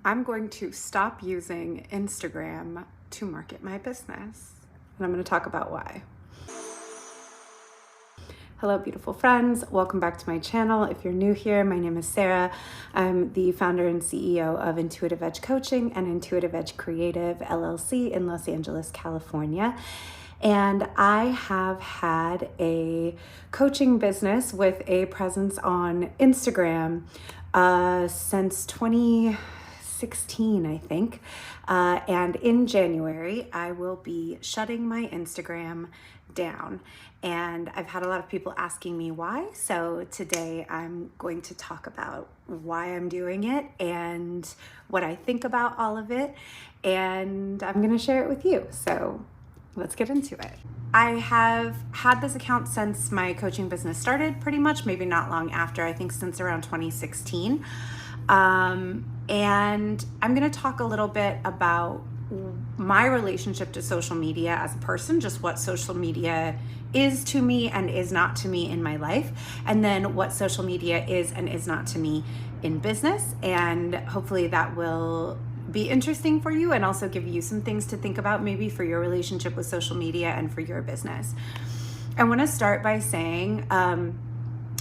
I'm going to stop using Instagram to market my business. And I'm going to talk about why. Hello, beautiful friends. Welcome back to my channel. If you're new here, my name is Sarah. I'm the founder and CEO of Intuitive Edge Coaching and Intuitive Edge Creative LLC in Los Angeles, California. And I have had a coaching business with a presence on Instagram since 2016, I think. And in January, I will be shutting my Instagram down. And I've had a lot of people asking me why. So today I'm going to talk about why I'm doing it and what I think about all of it. And I'm going to share it with you. So let's get into it. I have had this account since my coaching business started, pretty much, maybe not long after, I think since around 2016. And I'm going to talk a little bit about my relationship to social media as a person, just what social media is to me and is not to me in my life, and then what social media is and is not to me in business. And hopefully that will be interesting for you and also give you some things to think about maybe for your relationship with social media and for your business. I want to start by saying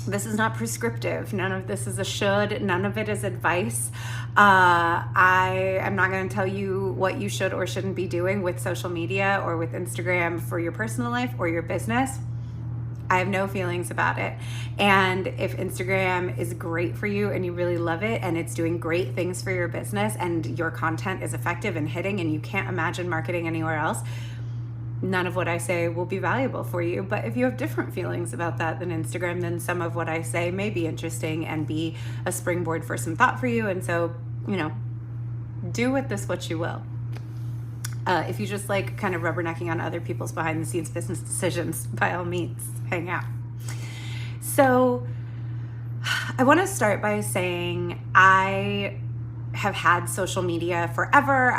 this is not prescriptive. None of this is a should. None of it is advice. I am not going to tell you what you should or shouldn't be doing with social media or with Instagram for your personal life or your business. I have no feelings about it. And if Instagram is great for you and you really love it and it's doing great things for your business and your content is effective and hitting and you can't imagine marketing anywhere else, none of what I say will be valuable for you. But if you have different feelings about that than Instagram, then some of what I say may be interesting and be a springboard for some thought for you. And so, do with this what you will. If you just like kind of rubbernecking on other people's behind the scenes business decisions, by all means, hang out. So I want to start by saying I have had social media forever.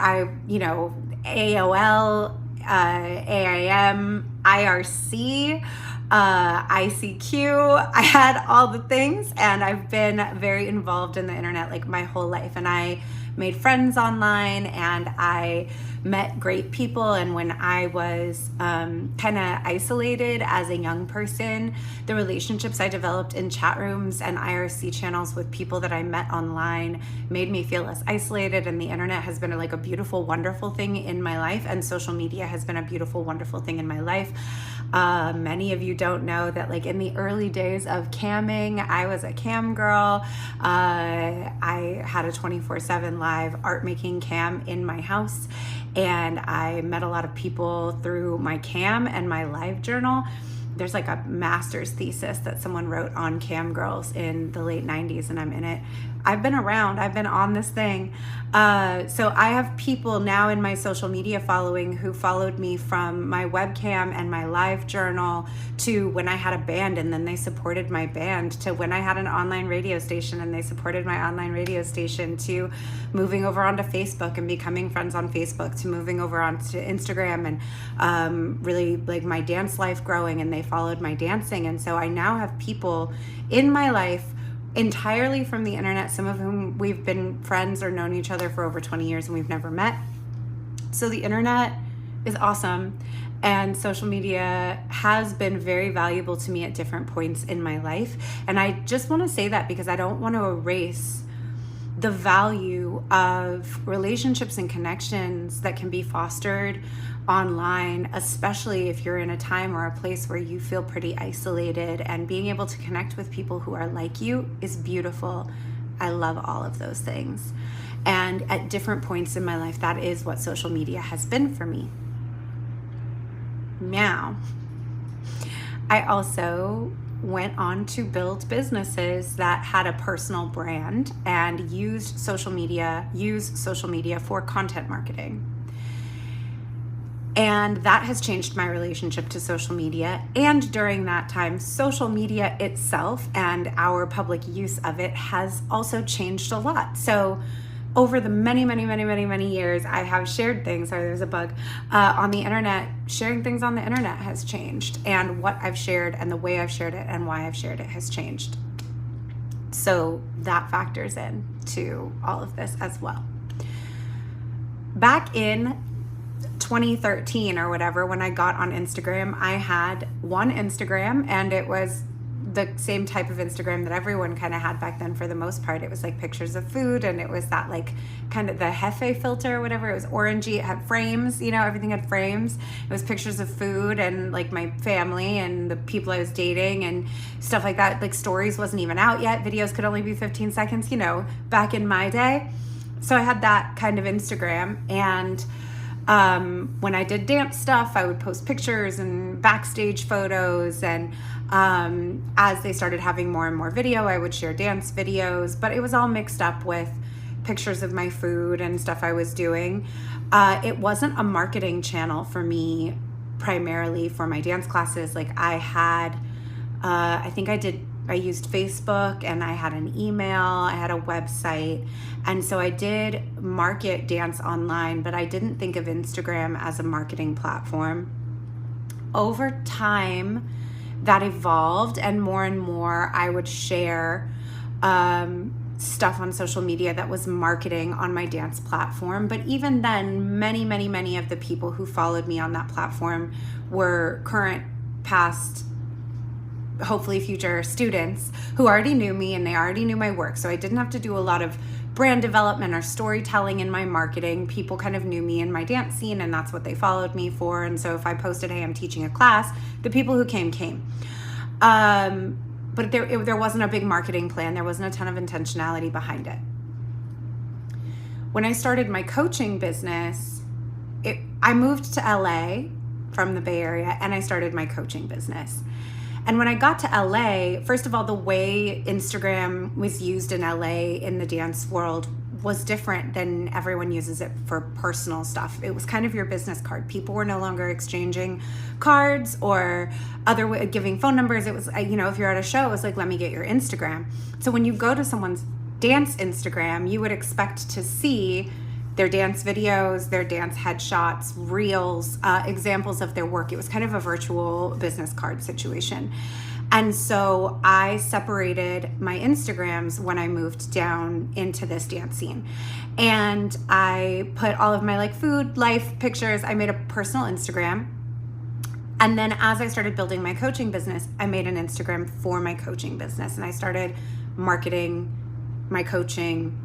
AOL, AIM, IRC, ICQ. I had all the things, and I've been very involved in the internet like my whole life. And I made friends online and I met great people. And when I was kind of isolated as a young person, the relationships I developed in chat rooms and IRC channels with people that I met online made me feel less isolated. And the internet has been like a beautiful, wonderful thing in my life. And social media has been a beautiful, wonderful thing in my life. Many of you don't know that like in the early days of camming, I was a cam girl. I had a 24/7 live art making cam in my house. And I met a lot of people through my cam and my live journal. There's like a master's thesis that someone wrote on cam girls in the late 90s, and I'm in it. I've been around, I've been on this thing. So I have people now in my social media following who followed me from my webcam and my live journal to when I had a band and then they supported my band, to when I had an online radio station and they supported my online radio station, to moving over onto Facebook and becoming friends on Facebook, to moving over onto Instagram and really like my dance life growing and they followed my dancing. And so I now have people in my life entirely from the internet, some of whom we've been friends or known each other for over 20 years and we've never met. So the internet is awesome, and social media has been very valuable to me at different points in my life. And I just want to say that because I don't want to erase the value of relationships and connections that can be fostered online, especially if you're in a time or a place where you feel pretty isolated, and being able to connect with people who are like you is beautiful. I love all of those things. And at different points in my life, that is what social media has been for me. Now, I also went on to build businesses that had a personal brand and use social media for content marketing. And that has changed my relationship to social media. And during that time, social media itself and our public use of it has also changed a lot. So over the many years, I have shared things, sorry, there's a bug, on the internet. Sharing things on the internet has changed. And what I've shared and the way I've shared it and why I've shared it has changed. So that factors in to all of this as well. back in 2013 or whatever, when I got on Instagram, I had one Instagram, and it was the same type of Instagram that everyone kind of had back then for the most part. It was like pictures of food, and it was that like kind of the Hefe filter or whatever. It was orangey, it had frames, you know, everything had frames. It was pictures of food and like my family and the people I was dating and stuff like that. Like stories wasn't even out yet. Videos could only be 15 seconds, you know, back in my day. So I had that kind of Instagram, and when I did dance stuff, I would post pictures and backstage photos, and as they started having more and more video, I would share dance videos, but it was all mixed up with pictures of my food and stuff I was doing. It wasn't a marketing channel for me primarily for my dance classes. Like I had, I used Facebook, and I had an email, I had a website. And so I did market dance online, but I didn't think of Instagram as a marketing platform. Over time, that evolved, and more I would share stuff on social media that was marketing on my dance platform. But even then, many of the people who followed me on that platform were current, past, hopefully future students who already knew me, and they already knew my work. So I didn't have to do a lot of brand development or storytelling in my marketing. People kind of knew me in my dance scene, and that's what they followed me for. And so if I posted, hey, I'm teaching a class, the people who came. But there wasn't a big marketing plan. There wasn't a ton of intentionality behind it. When I started my coaching business, I moved to LA from the Bay Area, and I started my coaching business. And when I got to LA, first of all, the way Instagram was used in LA in the dance world was different than everyone uses it for personal stuff. It was kind of your business card. People were no longer exchanging cards or giving phone numbers. It was, you know, if you're at a show, it was like, let me get your Instagram. So when you go to someone's dance Instagram, you would expect to see their dance videos, their dance headshots, reels, examples of their work. It was kind of a virtual business card situation. And so I separated my Instagrams when I moved down into this dance scene. And I put all of my like food, life pictures. I made a personal Instagram. And then as I started building my coaching business, I made an Instagram for my coaching business. And I started marketing my coaching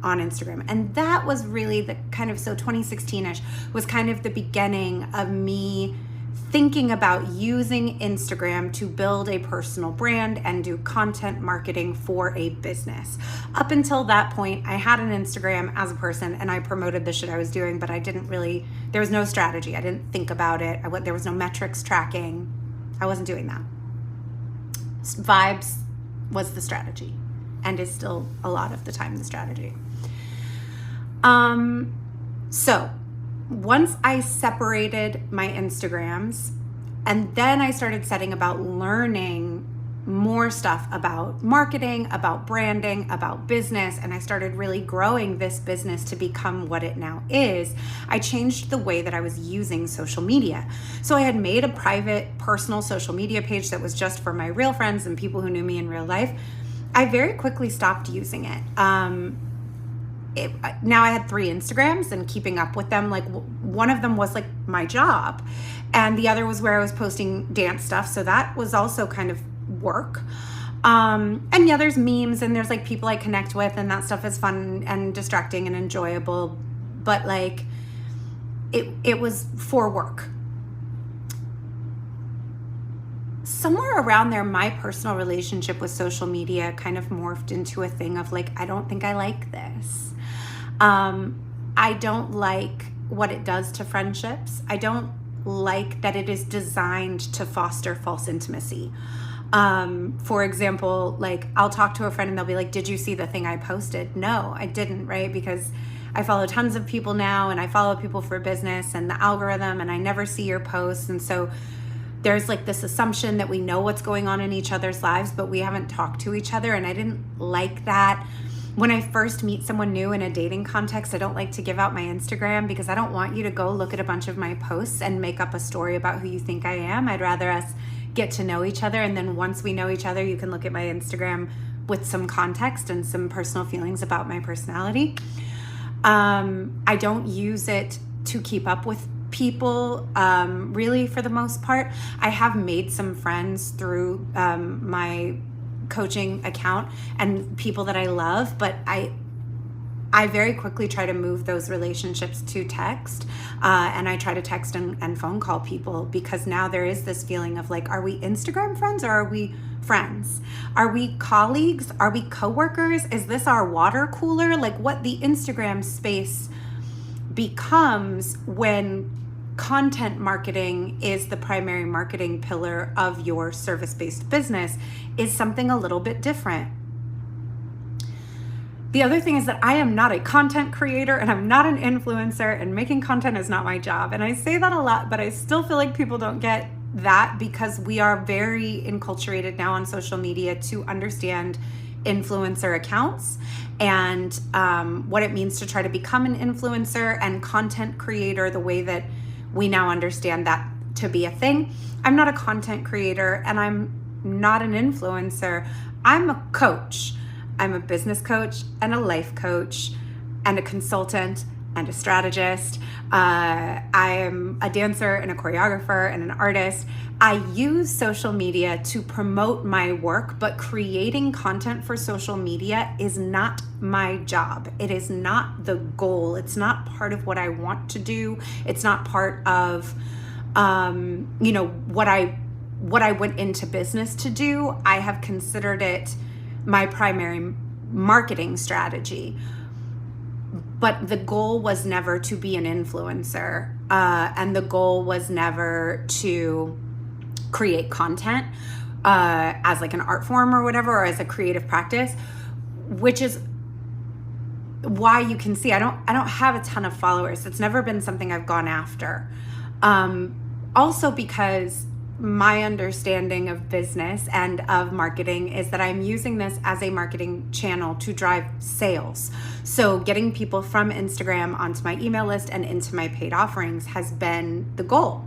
on Instagram. And that was really the kind of, so 2016-ish was kind of the beginning of me thinking about using Instagram to build a personal brand and do content marketing for a business. Up until that point, I had an Instagram as a person, and I promoted the shit I was doing, but I didn't really, there was no strategy. I didn't think about it. There was no metrics tracking. I wasn't doing that. Vibes was the strategy, and is still a lot of the time the strategy. So once I separated my Instagrams, and then I started setting about learning more stuff about marketing, about branding, about business, and I started really growing this business to become what it now is, I changed the way that I was using social media. So I had made a private personal social media page that was just for my real friends and people who knew me in real life. I very quickly stopped using it. Now I had 3 Instagrams, and keeping up with them, like one of them was like my job, and the other was where I was posting dance stuff. So that was also kind of work. And yeah, there's memes, and there's like people I connect with, and that stuff is fun and distracting and enjoyable, but like it was for work. Somewhere around there, my personal relationship with social media kind of morphed into a thing of like, I don't think I like this. I don't like what it does to friendships. I don't like that it is designed to foster false intimacy. For example, like I'll talk to a friend and they'll be like, did you see the thing I posted? No, I didn't, right? Because I follow tons of people now, and I follow people for business and the algorithm, and I never see your posts. And so there's like this assumption that we know what's going on in each other's lives, but we haven't talked to each other. And I didn't like that. When I first meet someone new in a dating context, I don't like to give out my Instagram, because I don't want you to go look at a bunch of my posts and make up a story about who you think I am. I'd rather us get to know each other. And then once we know each other, you can look at my Instagram with some context and some personal feelings about my personality. I don't use it to keep up with people, really, for the most part. I have made some friends through my coaching account and people that I love, but I very quickly try to move those relationships to text, and I try to text and phone call people, because now there is this feeling of like, are we Instagram friends or are we friends? Are we colleagues? Are we coworkers? Is this our water cooler? Like, what the Instagram space becomes when content marketing is the primary marketing pillar of your service-based business is something a little bit different. The other thing is that I am not a content creator and I'm not an influencer, and making content is not my job. And I say that a lot, but I still feel like people don't get that, because we are very enculturated now on social media to understand influencer accounts and what it means to try to become an influencer and content creator, the way that we now understand that to be a thing. I'm not a content creator and I'm not an influencer. I'm a coach. I'm a business coach and a life coach and a consultant and a strategist. I am a dancer and a choreographer and an artist. I use social media to promote my work, but creating content for social media is not my job. It is not the goal. It's not part of what I want to do. It's not part of, what I went into business to do. I have considered it my primary marketing strategy. But the goal was never to be an influencer, and the goal was never to create content as like an art form or whatever, or as a creative practice, which is why you can see I don't have a ton of followers. It's never been something I've gone after. Also because my understanding of business and of marketing is that I'm using this as a marketing channel to drive sales. So getting people from Instagram onto my email list and into my paid offerings has been the goal.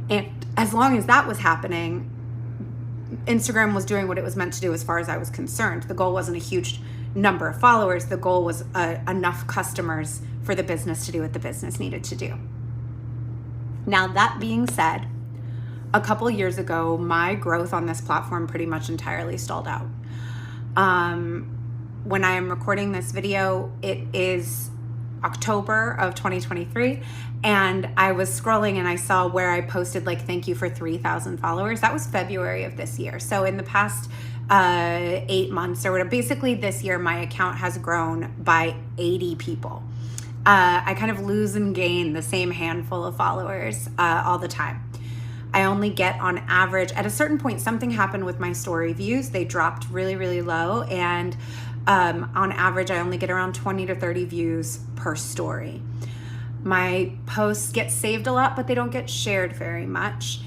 And as long as that was happening, Instagram was doing what it was meant to do as far as I was concerned. The goal wasn't a huge number of followers. The goal was enough customers for the business to do what the business needed to do. Now, that being said, a couple years ago, my growth on this platform pretty much entirely stalled out. When I am recording this video, it is October of 2023, and I was scrolling and I saw where I posted like, thank you for 3,000 followers. That was February of this year. So in the past 8 months or whatever, basically this year, my account has grown by 80 people. I kind of lose and gain the same handful of followers all the time. I only get on average, at a certain point, something happened with my story views. They dropped really, really low. And on average, I only get around 20 to 30 views per story. My posts get saved a lot, but they don't get shared very much.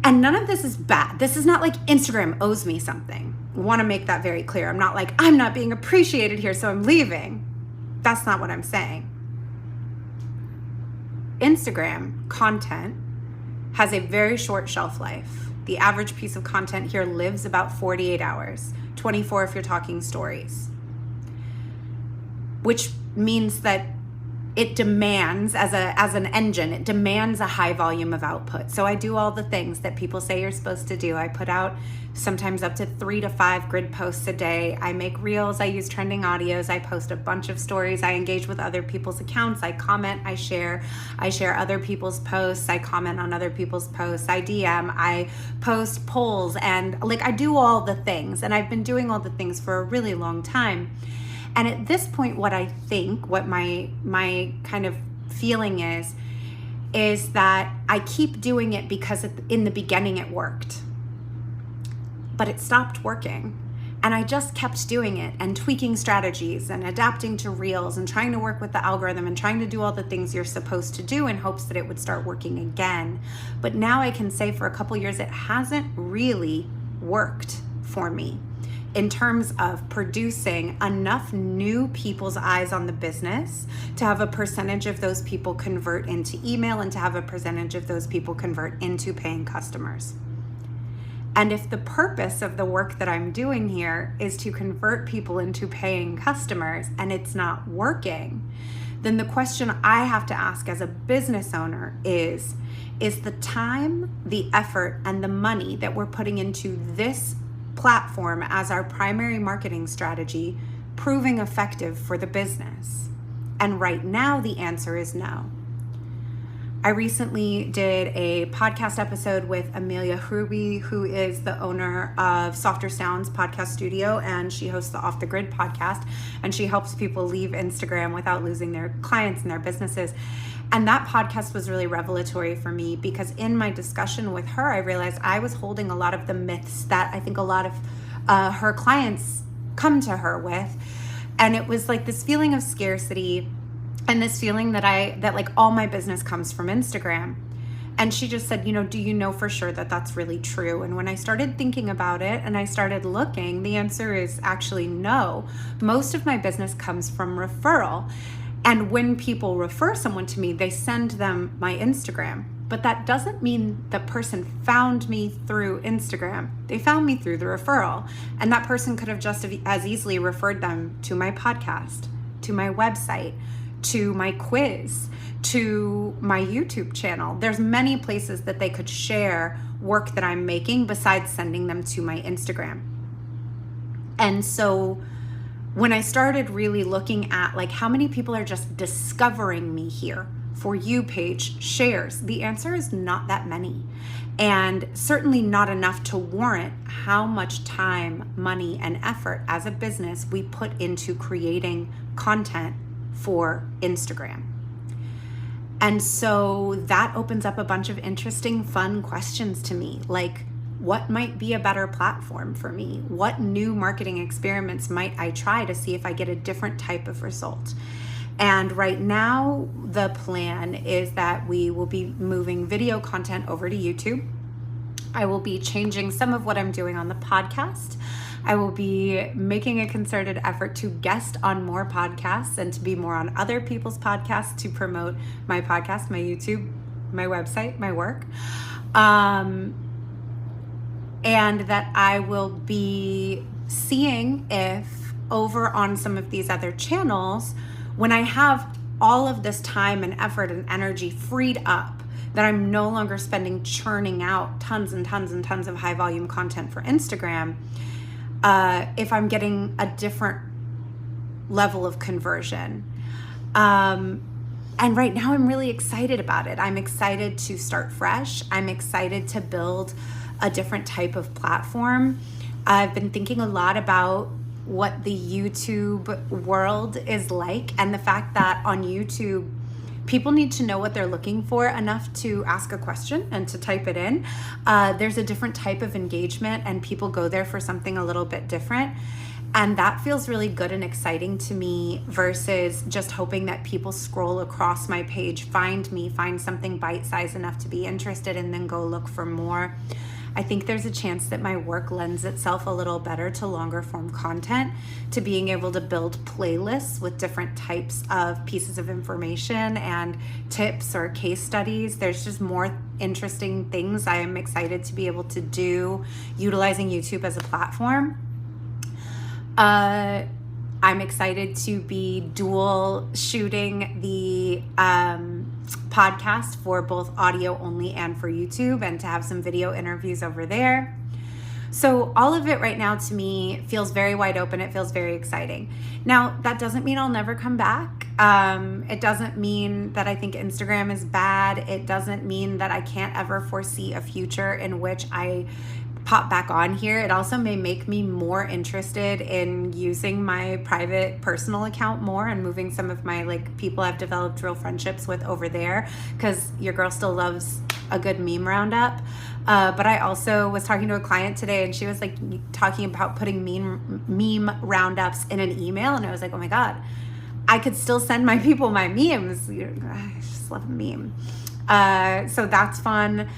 And none of this is bad. This is not like Instagram owes me something. I want to make that very clear. I'm not like, I'm not being appreciated here, so I'm leaving. That's not what I'm saying. Instagram content has a very short shelf life. The average piece of content here lives about 48 hours, 24 if you're talking stories, which means that it demands, as an engine, it demands a high volume of output. So I do all the things that people say you're supposed to do. I put out sometimes up to 3 to 5 grid posts a day. I make reels, I use trending audios, I post a bunch of stories, I engage with other people's accounts, I comment, I share other people's posts, I comment on other people's posts, I DM, I post polls, and like I do all the things, and I've been doing all the things for a really long time. And at this point, what I think, what my kind of feeling is that I keep doing it because in the beginning it worked, but it stopped working. And I just kept doing it and tweaking strategies and adapting to reels and trying to work with the algorithm and trying to do all the things you're supposed to do in hopes that it would start working again. But now I can say for a couple years, it hasn't really worked for me in terms of producing enough new people's eyes on the business to have a percentage of those people convert into email and to have a percentage of those people convert into paying customers. And if the purpose of the work that I'm doing here is to convert people into paying customers and it's not working, then the question I have to ask as a business owner is the time, the effort, and the money that we're putting into this platform as our primary marketing strategy proving effective for the business? And right now, the answer is no. I recently did a podcast episode with Amelia Hruby, who is the owner of Softer Sounds podcast studio, and she hosts the Off the Grid podcast, and she helps people leave Instagram without losing their clients and their businesses. And that podcast was really revelatory for me because in my discussion with her, I realized I was holding a lot of the myths that I think a lot of her clients come to her with. And it was like this feeling of scarcity and this feeling that like all my business comes from Instagram. And she just said, do you know for sure that that's really true? And when I started thinking about it and I started looking, the answer is actually no. Most of my business comes from referral. And when people refer someone to me, they send them my Instagram. But that doesn't mean the person found me through Instagram. They found me through the referral. And that person could have just as easily referred them to my podcast, to my website, to my quiz, to my YouTube channel. There's many places that they could share work that I'm making besides sending them to my Instagram. And so when I started really looking at like how many people are just discovering me here, For You page shares, the answer is not that many, and certainly not enough to warrant how much time, money, and effort as a business we put into creating content for Instagram. And so that opens up a bunch of interesting, fun questions to me, like what might be a better platform for me? What new marketing experiments might I try to see if I get a different type of result? And right now, the plan is that we will be moving video content over to YouTube. I will be changing some of what I'm doing on the podcast. I will be making a concerted effort to guest on more podcasts and to be more on other people's podcasts to promote my podcast, my YouTube, my website, my work. And that I will be seeing if over on some of these other channels, when I have all of this time and effort and energy freed up, that I'm no longer spending churning out tons and tons and tons of high volume content for Instagram, if I'm getting a different level of conversion. And right now I'm really excited about it. I'm excited to start fresh. I'm excited to build a different type of platform. I've been thinking a lot about what the YouTube world is like, and the fact that on YouTube, people need to know what they're looking for enough to ask a question and to type it in. There's a different type of engagement, and people go there for something a little bit different. And that feels really good and exciting to me versus just hoping that people scroll across my page, find me, find something bite-sized enough to be interested, and then go look for more. I think there's a chance that my work lends itself a little better to longer form content, to being able to build playlists with different types of pieces of information and tips or case studies. There's just more interesting things I am excited to be able to do utilizing YouTube as a platform. I'm excited to be dual shooting the podcast for both audio only and for YouTube, and to have some video interviews over there. So all of it right now to me feels very wide open. It feels very exciting. Now, that doesn't mean I'll never come back. It doesn't mean that I think Instagram is bad. It doesn't mean that I can't ever foresee a future in which I pop back on here. It also may make me more interested in using my private personal account more and moving some of my people I've developed real friendships with over there, because your girl still loves a good meme roundup. But I also was talking to a client today, and she was talking about putting meme roundups in an email, and I was like, oh my God, I could still send my people my memes. I just love a meme. So that's fun.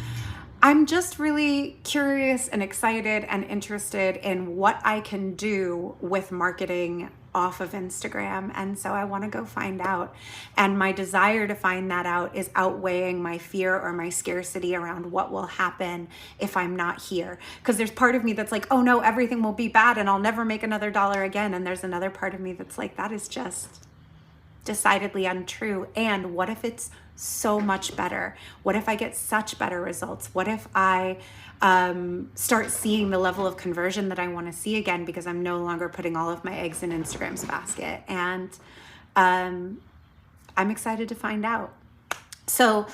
I'm just really curious and excited and interested in what I can do with marketing off of Instagram. And so I want to go find out. And my desire to find that out is outweighing my fear or my scarcity around what will happen if I'm not here. Because there's part of me that's like, oh no, everything will be bad and I'll never make another dollar again. And there's another part of me that's like, that is just decidedly untrue? And what if it's so much better? What if I get such better results? What if I start seeing the level of conversion that I want to see again, because I'm no longer putting all of my eggs in Instagram's basket? And I'm excited to find out. So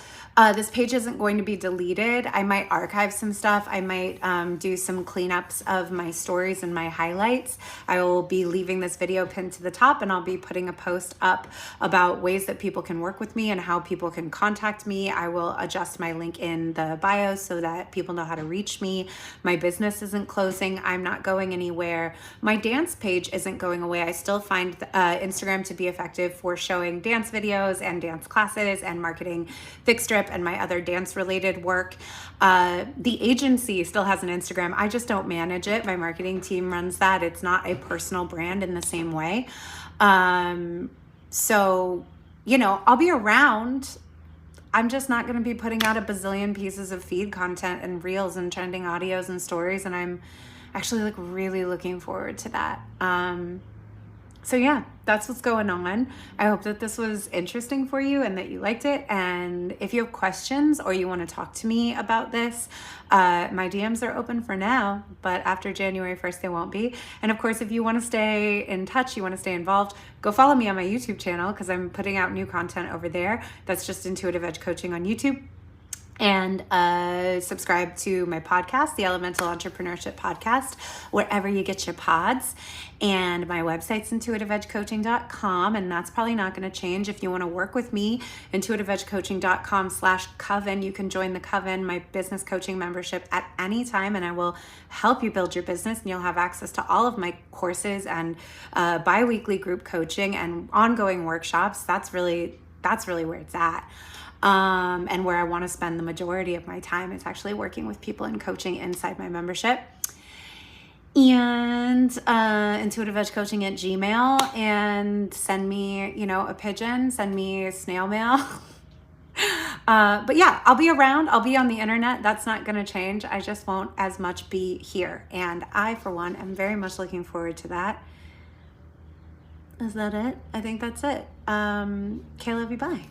this page isn't going to be deleted. I might archive some stuff. I might do some cleanups of my stories and my highlights. I will be leaving this video pinned to the top, and I'll be putting a post up about ways that people can work with me and how people can contact me. I will adjust my link in the bio so that people know how to reach me. My business isn't closing. I'm not going anywhere. My dance page isn't going away. I still find Instagram to be effective for showing dance videos and dance classes and marketing Thick Strip and my other dance related work. The agency still has an Instagram. I just don't manage it. My marketing team runs that. It's not a personal brand in the same way. So, you know, I'll be around. I'm just not going to be putting out a bazillion pieces of feed content and reels and trending audios and stories. And I'm actually like really looking forward to that. So yeah, that's what's going on. I hope that this was interesting for you and that you liked it. And if you have questions or you want to talk to me about this, my DMs are open for now, but after January 1st, they won't be. And of course, if you want to stay in touch, you want to stay involved, go follow me on my YouTube channel, because I'm putting out new content over there. That's just Intuitive Edge Coaching on YouTube. And subscribe to my podcast, the Elemental Entrepreneurship Podcast, wherever you get your pods. And my website's intuitiveedgecoaching.com, and that's probably not going to change. If you want to work with me, intuitiveedgecoaching.com/coven. You can join the Coven, my business coaching membership, at any time, and I will help you build your business, and you'll have access to all of my courses and bi-weekly group coaching and ongoing workshops. That's really where it's at. And where I want to spend the majority of my time is actually working with people and coaching inside my membership. And intuitiveedgecoaching@gmail, and send me, you know, a pigeon, send me snail mail. But yeah, I'll be around. I'll be on the internet. That's not going to change. I just won't as much be here. And I, for one, am very much looking forward to that. Is that it? I think that's it. Okay, love you. Bye.